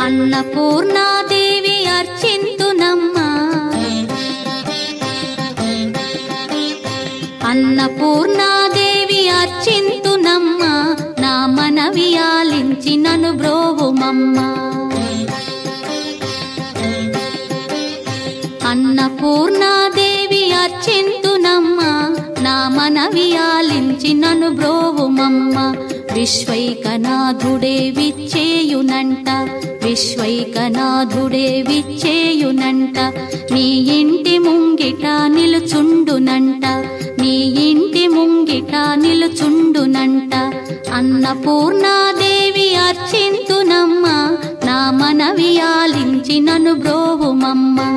అన్నపూర్ణాదేవి అర్చింతునమ్మా, అన్నపూర్ణాదేవి అర్చింతునమ్మా, నా మనవి ఆలించి నన్ను బ్రోవుమమ్మా. అన్నపూర్ణాదేవి అర్చింతునమ్మా, నా మనవి ఆలించి నన్ను బ్రోవుమమ్మా. విశ్వైకనాథుడే విచ్చేయునంట, విశ్వైకనాథుడే విచ్చేయునంట, నీ ఇంటి ముంగిట నిలుచుండునంట, నీ ఇంటి ముంగిట నిలుచుండునంట. అన్నపూర్ణాదేవి అర్చింతునమ్మా, నా మనవి ఆలించి నన్ను బ్రోవుమమ్మా.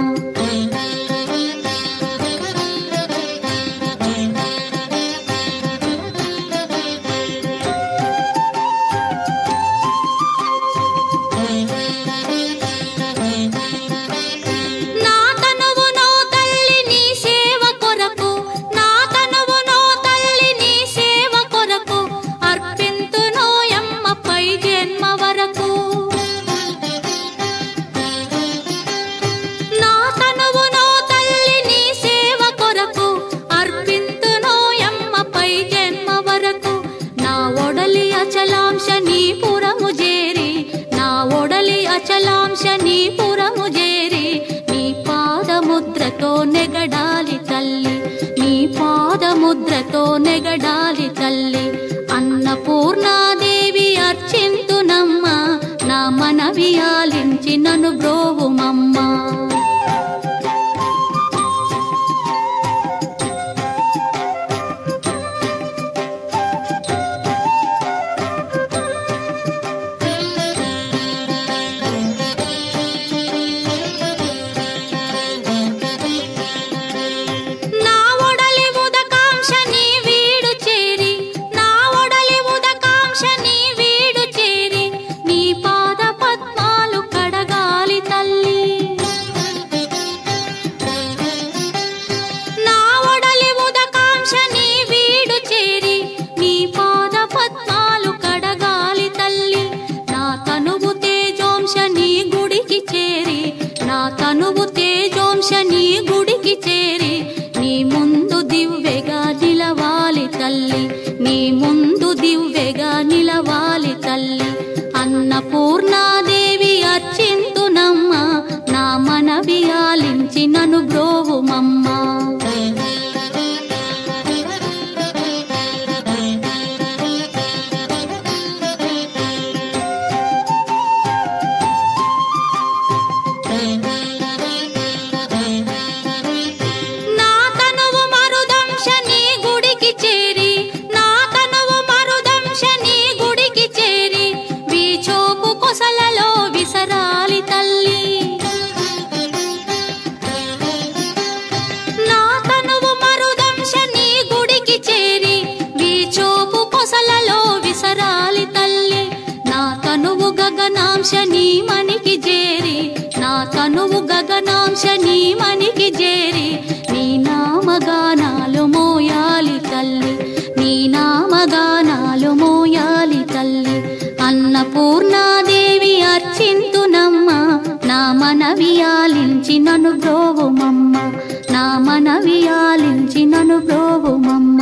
అచలాంశనీపురము చేరి నీ పాదముద్రతో నెగడాలి తల్లి, నీ పాదముద్రతో నెగడాలి తల్లి. అన్నపూర్ణాదేవి అర్చింతునమ్మా, నా మనవి ఆలించి నన్ను బ్రోవుమమ్మా. తనువు తేజోంశని గుడికి చేరి నీ ముందు దివ్వెగా నిలవాలి తల్లి, నీ ముందు దివ్వెగా నిలవాలి తల్లి. అన్నపూర్ణాదేవి అర్చింతునమ్మా, నా మనవి ఆలించి నన్ను బ్రోవుమమ్మా. గగనాంశని మనికి చేరి, నా తనువు గగనాంశని మనికి చేరి నీ నామగానాలు మోయాలి తల్లి, నీ నామగానాలు మోయాలి తల్లి. అన్నపూర్ణాదేవి అర్చింతునమ్మా, నా మనవి ఆలించి నన్ను బ్రోవుమమ్మ, నా మనవి ఆలించి నన్ను బ్రోవుమమ్మ.